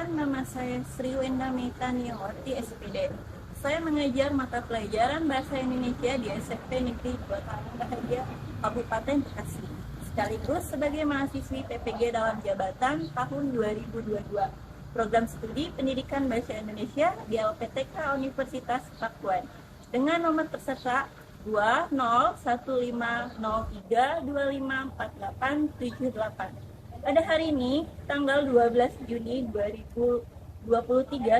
Perkenalkan, nama saya Sri Wenda Meitaniawati, SPD. Saya mengajar mata pelajaran Bahasa Indonesia di SMP Negeri 2 Taman Bahagia, Kabupaten Bekasi. Sekaligus sebagai mahasiswi PPG dalam jabatan tahun 2022. Program studi Pendidikan Bahasa Indonesia di LPTK Universitas Pakuan. Dengan nomor peserta 20.1503254878. Pada hari ini, tanggal 12 Juni 2023,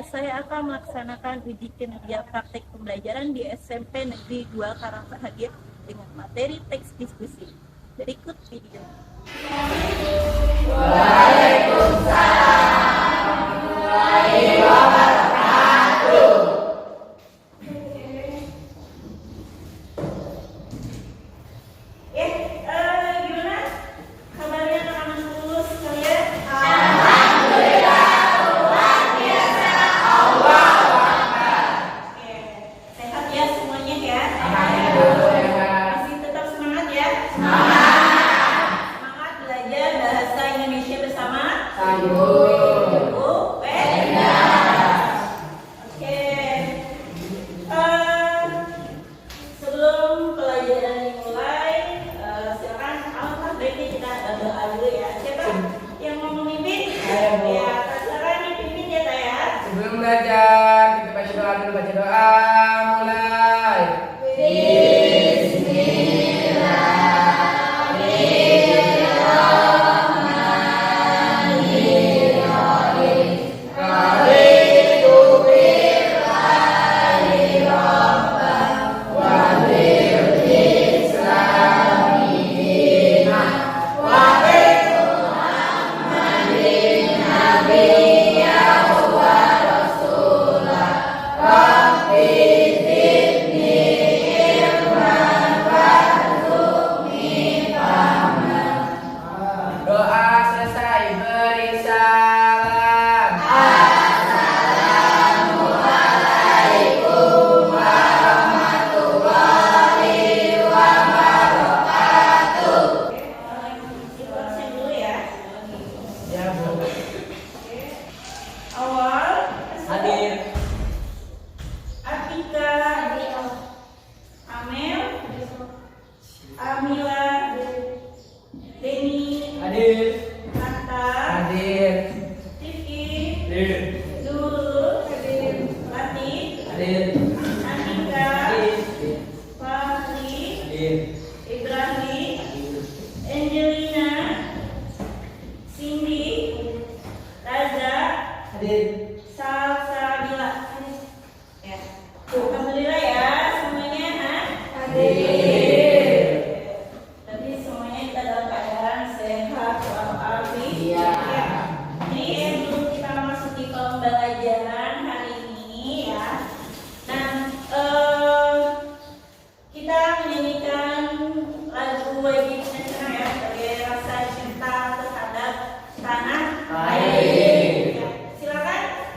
saya akan melaksanakan uji kinerja praktek pembelajaran di SMP Negeri 2 Karang Bahagia dengan materi teks diskusi. Berikut video. Waalaikumsalam warahmatullahi wabarakatuh. Sebelum belajar, kita baca doa dulu, baca doa, mulai. Doa selesai, beri salam. Assalamualaikum warahmatullahi wabarakatuh. Saya dulu ya. Ya, Bu. Awal, Hadir. Atika, Amel, Amila, Deni, Hadir. Nata, Hadir. Tifki, Hadir. Nurul, Latif, Hadir. Andika, Hadir. Fahri, Hadir. Ibrahim, Angelina, Cindy, Raza, Hadir. Salsabila. Ya. Alhamdulillah ya semuanya. Hadir. Tapi semuanya kita dalam keadaan sehat walafiat. Iya. Ya. Ini sebelum kita masuk di pembelajaran hari ini ya. Nah, kita menyanyikan lagu wajib nasional ya sebagai rasa cinta terhadap tanah Air. Ya. Silakan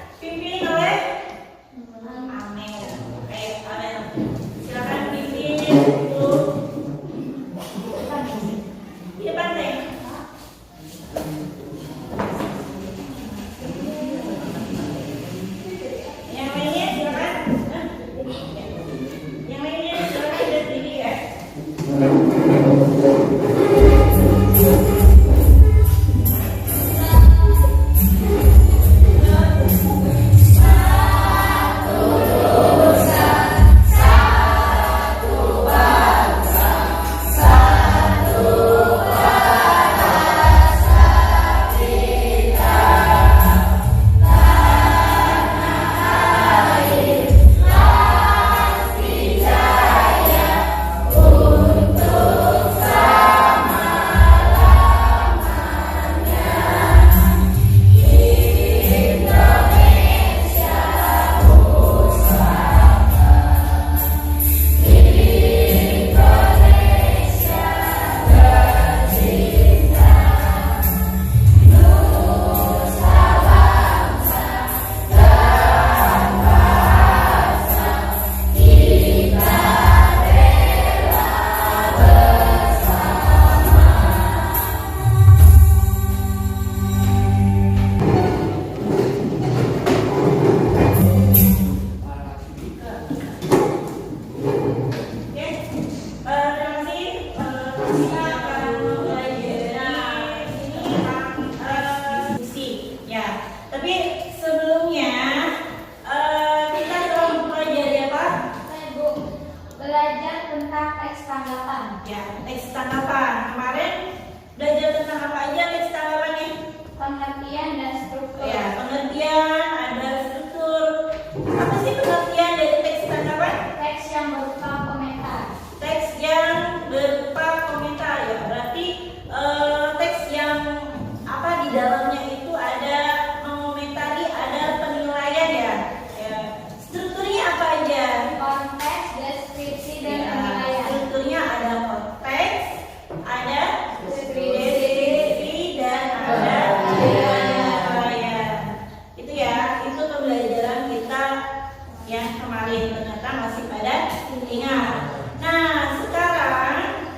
yang kemarin, ternyata masih pada ingat. Nah, sekarang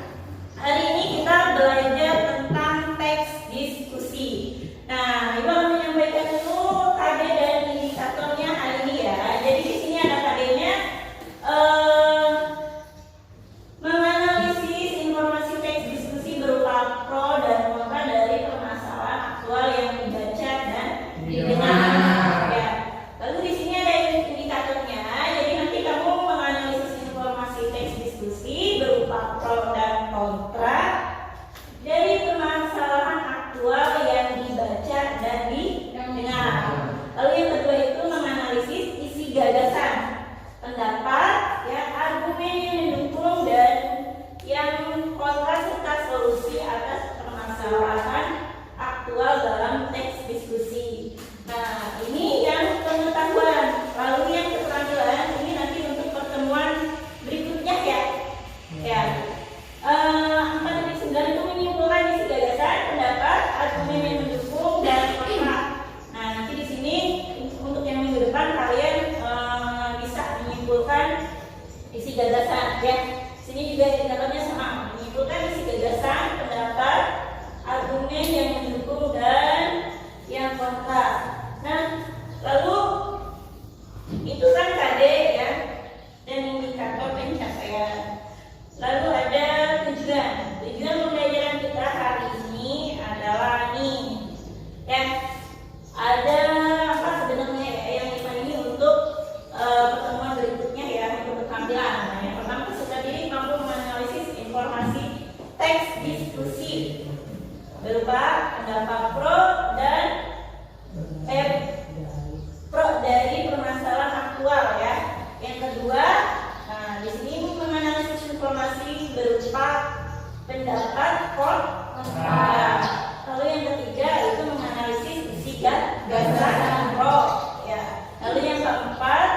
hari ini kita belajar tentang teks diskusi. Nah, Ibu akan menyampaikan dulu KD dan indikatornya hari ini ya. Jadi di sini ada KD-nya, menganalisis informasi teks diskusi berupa pro dan kontra dari permasalahan aktual yang dibaca dan didengar. Ya. Lalu di sini ada indikatornya. Jadi nanti kamu menganalisis informasi teks diskusi berupa pro dan kontra dari permasalahan aktual yang dibaca dan didengar. Lalu yang kedua itu menganalisis isi gagasan, pendapat, ya, argumen yang mendukung dan yang kontra serta solusi atas permasalahan aktual dalam teks diskusi. Nah, ini yang pengetahuan. Lalu yang keterampilan ini nanti untuk pertemuan berikutnya ya. Ya. 4.9 itu menyimpulkan isi gagasan, pendapat, argumen yang mendukung dan kontra. Nah, nanti di sini untuk yang minggu depan kalian bisa menyimpulkan isi gagasan ya. Sini juga indikatornya sama, menyimpulkan isi gagasan, pendapat, argumen yang mendukung dan yang kontra. Nah, lalu itu kan KD ya, dan indikator pencapaian. Lalu ada tujuan. Tujuan pembelajaran kita hari ini adalah nih, ya, ada apa sebenarnya ya yang lima ini untuk pertemuan berikutnya ya, untuk keterampilan. Nah, yang pertama peserta didik mampu menganalisis informasi teks diskusi berupa pendapat pro dan pro dari permasalahan aktual ya. Yang kedua, nah di sini menganalisis informasi berupa pendapat kontra. Lalu yang ketiga itu menganalisis isi gagasan pro ya. Lalu yang keempat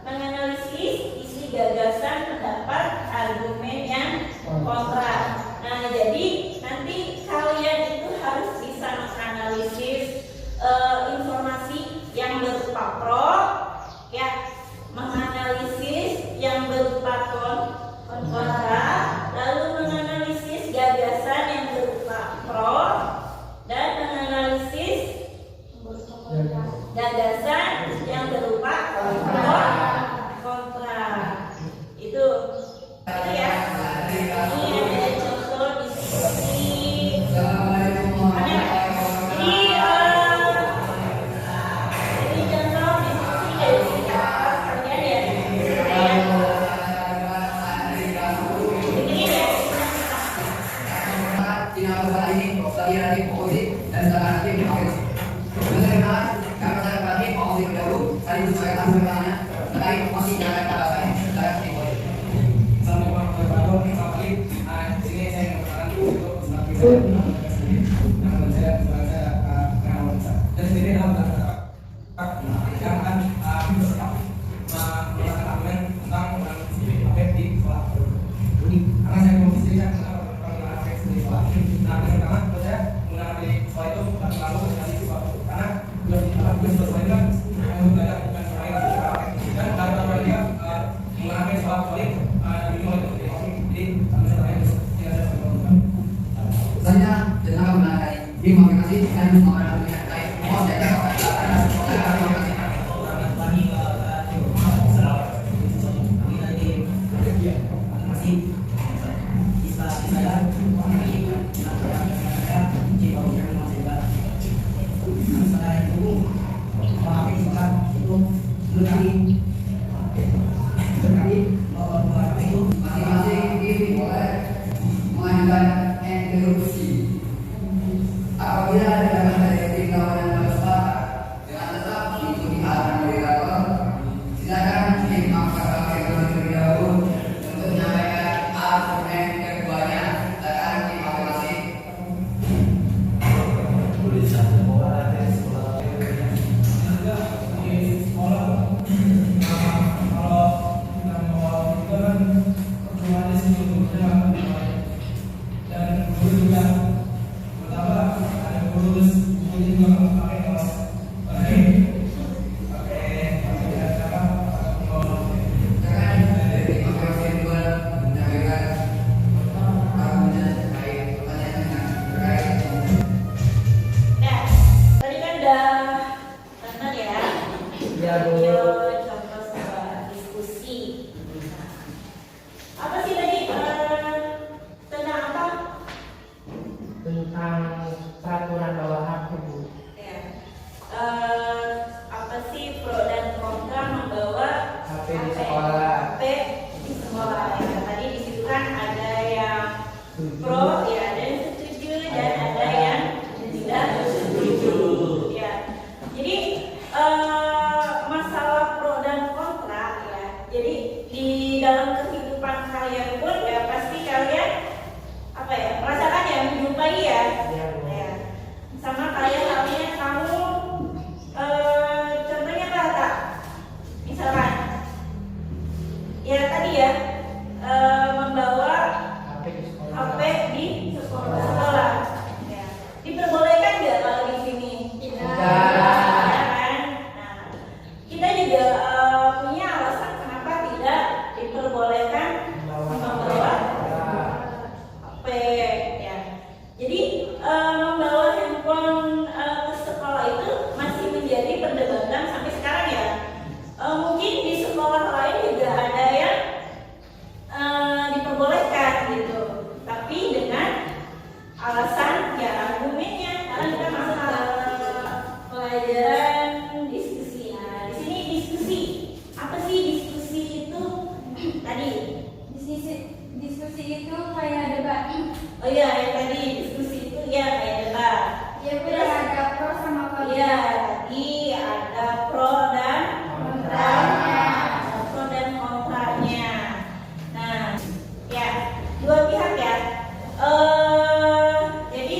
menganalisis isi gagasan, pendapat, argumen yang kontra. Nah, jadi nanti kalian itu harus bisa menganalisis informasi yang berupa pro ya, menganalisis yang berupa kontra, lalu menganalisis gagasan yang berupa pro dan menganalisis gagasan yang berupa kontra. Itu ya. Ini ada contoh diskusi. Iya, Bu. Video contoh sebuah diskusi. Nah, apa sih tadi? Tentang apa? Tentang peraturan bawa HP, Bu. Ya. Apa sih pro dan kontra membawa HP di sekolah. HP di sekolah? Ya, tadi di situ kan ada yang Setuju. pro, ya ada yang setuju dan ada yang tidak setuju. Ya, jadi masalah pro dan kontra ya. Jadi di dalam kehidupan kalian pun ya pasti kalian apa ya merasakan ya menjumpai ya. Iya, Bu. Ya. Sama kayak halnya kamu contohnya apa Kak? Misalkan ya tadi ya membawa HP di sekolah. HP di sekolah. Ya. Diperbolehkan nggak kalau di sini? Tidak. Ya kan? Nah, kita juga punya alasan kenapa tidak diperbolehkan membawa HP ya. Jadi membawa handphone ke sekolah itu masih menjadi perdebatan sampai sekarang ya. Mungkin di sekolah lain juga ada yang diperbolehkan gitu, tapi dengan alasan ya argumennya karena kita masalah pelajaran diskusi. Nah, di sini diskusi apa sih diskusi itu tadi? Diskusi itu kayak debat. Oh iya, yang tadi diskusi itu ya kayak debat. Ya benar, ada pro sama kontra. Iya, tadi ada pro dan kontranya. Ada pro dan kontranya. Nah, ya dua pihak ya. Jadi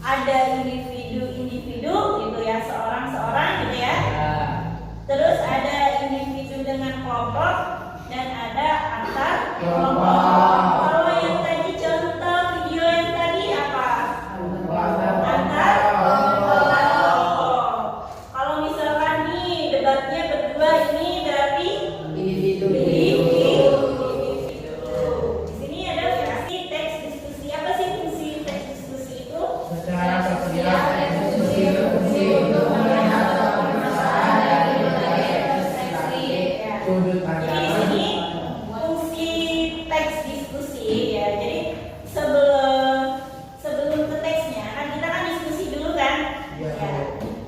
ada individu-individu gitu ya, seorang-seorang gitu ya. Ya. Terus ada individu dengan kelompok dan ada antar Kelompok. Kalau yang tadi contoh video yang tadi apa? Antar kelompok. Kalau misalkan nih debatnya berdua ini berarti Individu. individu. Di sini ada fungsi teks diskusi. Apa sih fungsi teks diskusi itu? Secara sosial, diskusi berfungsi untuk melihat permasalahan dari berbagai perspektif, sudut Jadi di pandang. sini fungsi teks diskusi ya. Jadi sebelum ke teksnya kan kita kan diskusi dulu kan? Iya. Ya.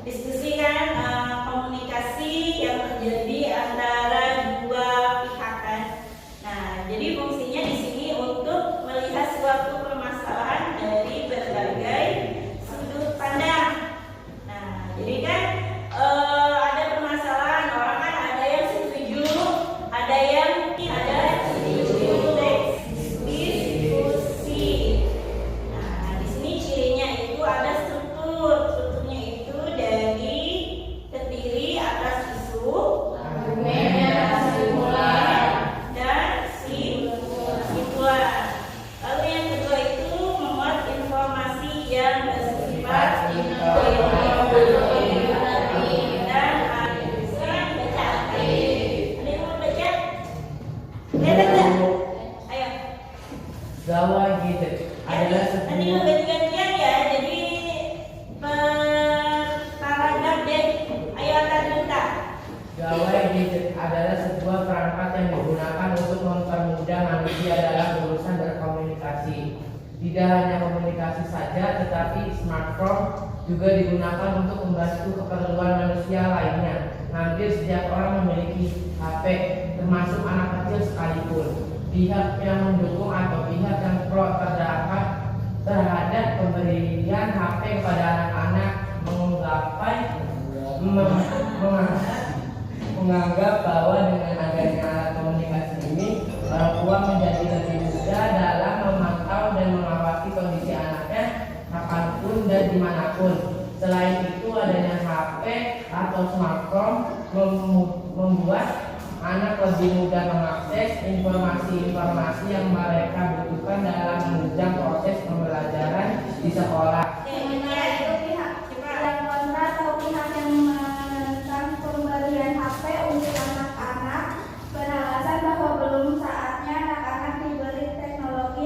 Diskusi kan komunikasi yang terjadi antara dua pihak kan. Nah, jadi fungsinya di sini untuk melihat suatu permasalahan dari berbagai sudut pandang. Nah, jadi kan ada permasalahan orang kan ada yang setuju, ada yang tidak setuju. Diskusi. Nah, di sini cirinya itu ada struktur. Strukturnya itu dari terdiri atas isu, Argumen dan kesimpulan. dan kesimpulan. Lalu yang kedua itu memuat informasi yang bersifat dan sekarang baca. Ada yang mau baca? Lihat nggak? Ayo. Gawai gadget adalah Nanti lu sebuah ganti-gantian ya. Jadi paragraf deh. Ayo akan minta. Gawai gadget adalah sebuah perangkat yang digunakan untuk mempermudah manusia dalam urusan berkomunikasi. Tidak hanya komunikasi saja, tetapi smartphone juga digunakan untuk membantu keperluan manusia lainnya. Hampir setiap orang memiliki HP, termasuk anak kecil sekalipun. Pihak yang mendukung atau pihak yang pro terhadap pemberian HP kepada anak-anak menganggap bahwa dengan adanya alat komunikasi ini, orang tua menjadi lebih mudah dalam memantau dan mengawasi kondisi anaknya kapanpun dan dimanapun. Selain itu, adanya HP atau smartphone membuat anak lebih mudah mengakses informasi-informasi yang mereka butuhkan dalam menunjang proses pembelajaran di sekolah. Sementara itu pihak yang kontra atau pihak yang menentang pemberian HP untuk anak-anak beralasan bahwa belum saatnya anak-anak diberi teknologi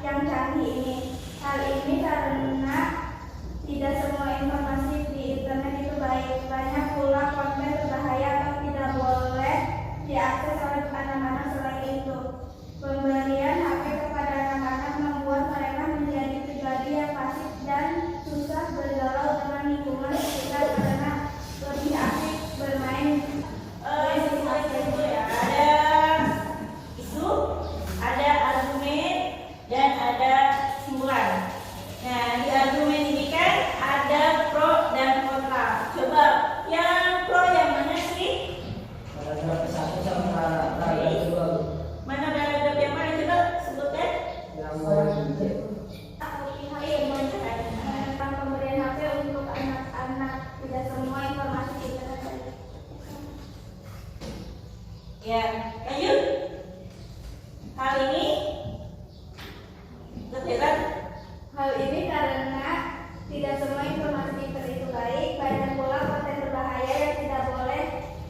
yang canggih ini. Hal ini karena tidak semua informasi di internet itu baik. Banyak pula konten berbahaya Ya, lanjut. Hal ini kebetulan. Hal ini karena tidak semua informasi itu baik, banyak pula konten berbahaya yang tidak boleh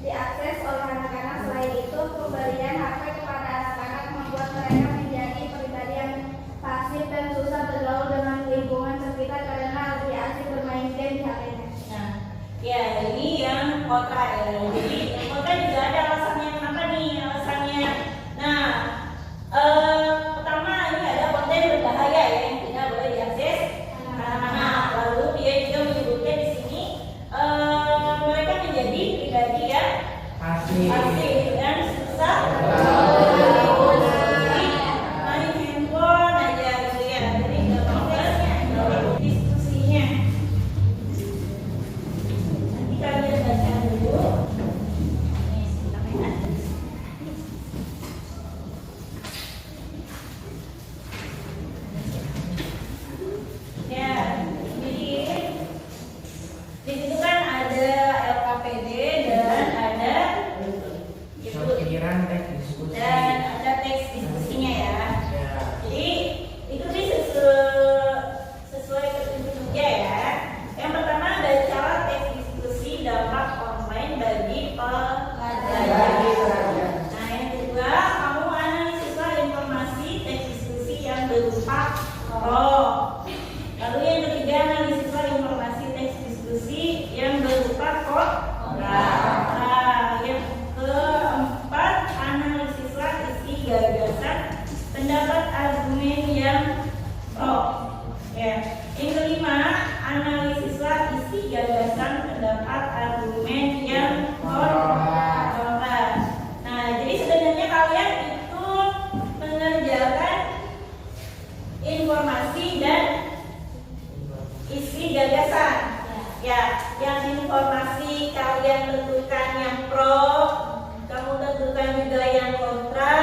diakses oleh anak-anak. Selain itu, pemberian HP kepada anak-anak membuat mereka menjadi pribadi yang pasif dan susah bergaul dengan lingkungan sekitar karena lebih asik bermain game di HP-nya. Nah, ya ini yang kontra ya. Jadi yang kontra juga ada alasannya. Kenapa nih alasannya? Nah, pertama ini ada konten berbahaya ya yang tidak boleh diakses anak-anak. Lalu dia juga menyebutkan di sini mereka menjadi pribadi yang pasif dan susah main handphone aja gitu ya. Jadi nggak mau diskusinya. Nanti kalian baca dulu. Nih, silakan. Ya, jadi di situ kan ada LKPD dan ada itu Pikiran teks diskusi. dan ada teks diskusinya ya. Ya. Jadi itu sih sesuai ketentuannya ya. Yang pertama bacalah teks diskusi dampak online bagi pelajar. Nah yang kedua kamu analisislah informasi teks diskusi yang berupa pro. Lalu yang ketiga analisislah informasi teks diskusi yang berupa kontra. Nah yang keempat analisislah isi gagasan pendapat argumen yang pro. Ya. Yang kelima analisislah isi gagasan pendapat argumen yang kontra. Nah jadi sebenarnya kalian itu mengerjakan informasi dan isi gagasan. Ya, yang informasi kalian tentukan yang pro, kamu tentukan juga yang kontra,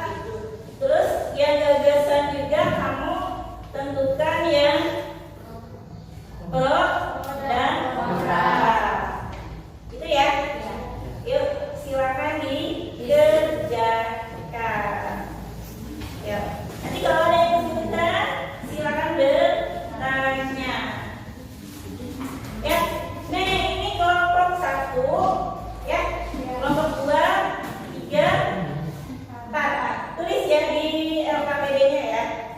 gitu. Terus yang gagasan juga kamu tentukan yang pro dan kontra. Itu ya. Yuk, silakan dikerjakan. Ya. Nanti kalau ada yang kesulitan, silakan bertanya. Ya, nah ini kelompok 1, ya, kelompok 2, 3, 4. Tulis ya di LKPD-nya ya.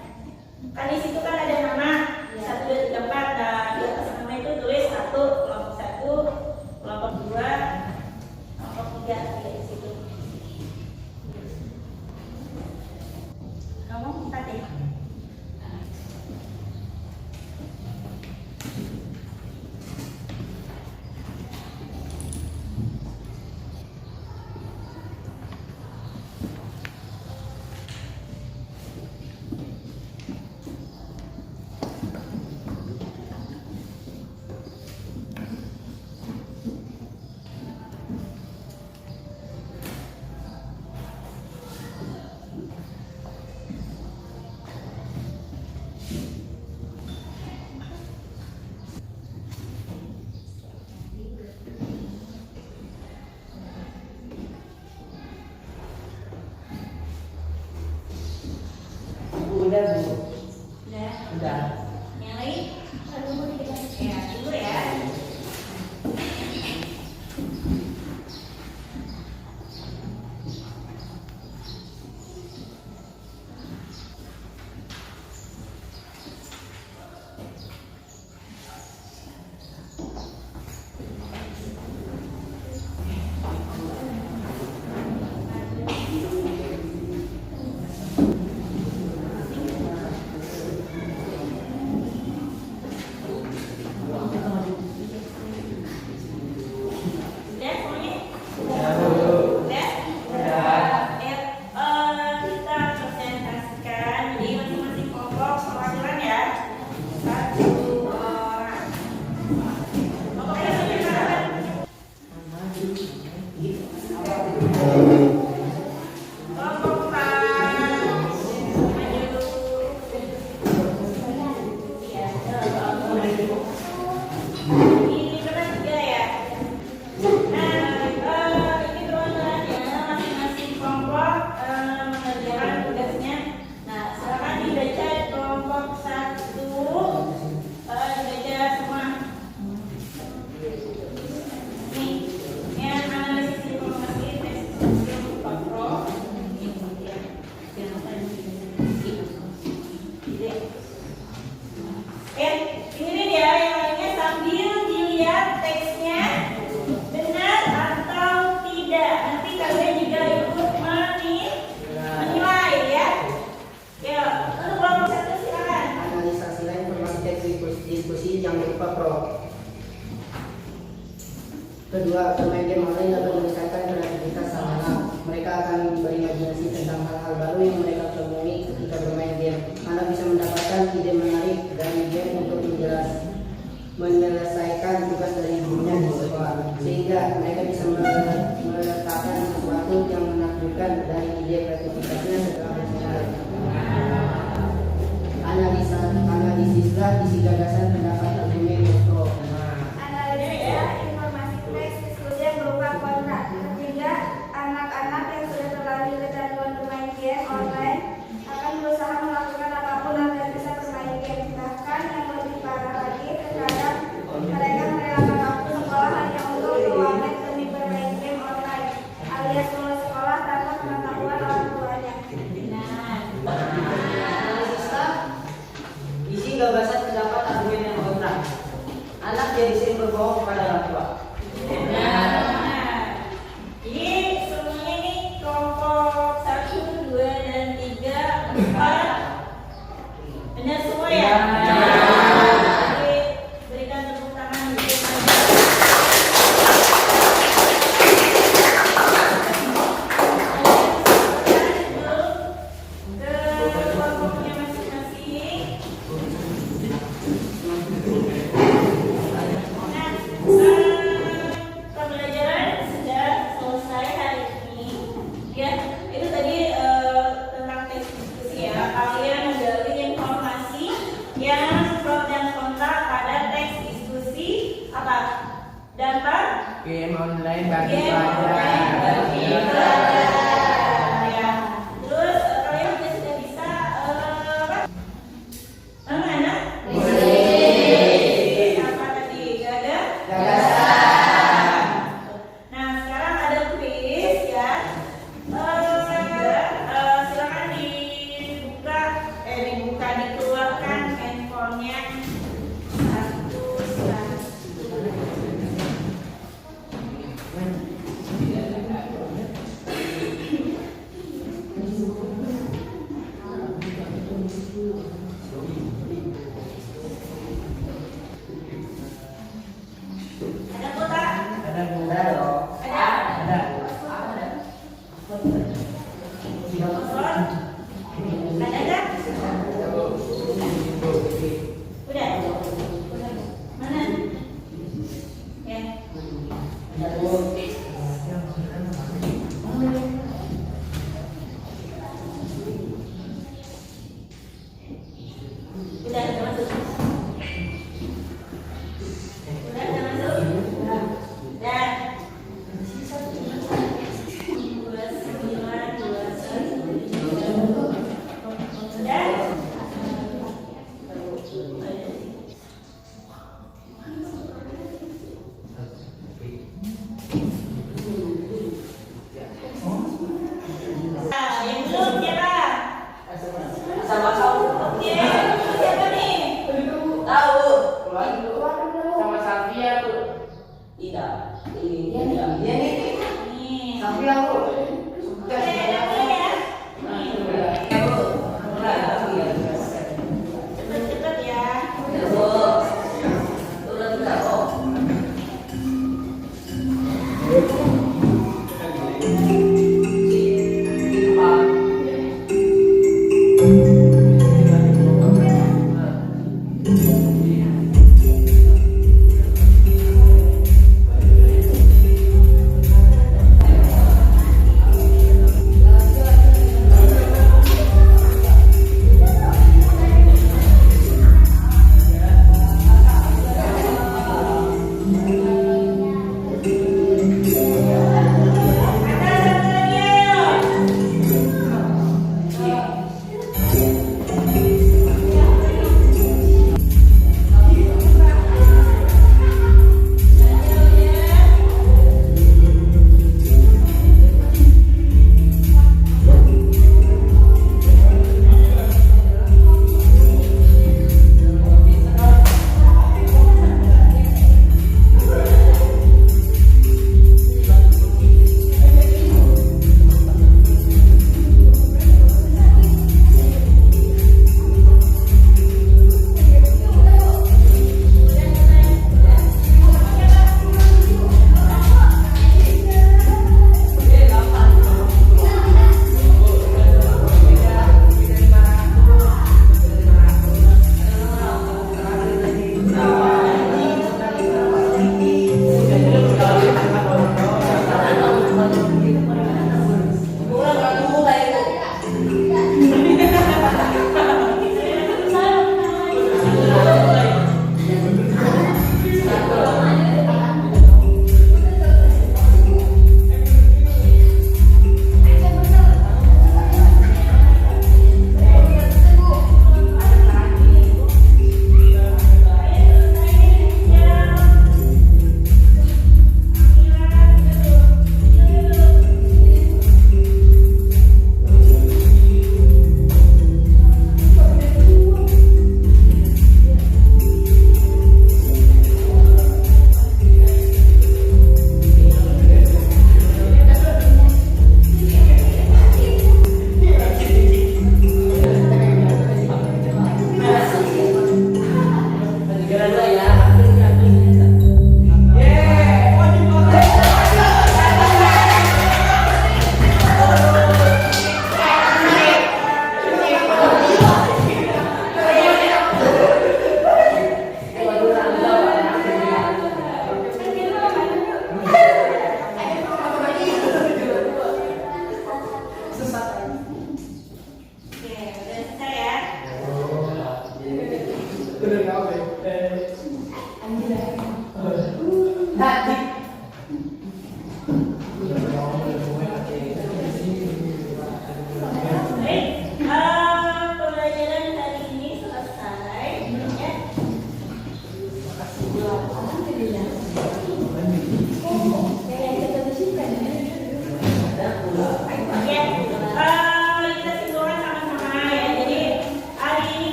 Kan di situ kan ada nama 1, 2, 3, 4. Nah, di atas nama itu tulis 1, kelompok 1, kelompok 2, kelompok 3.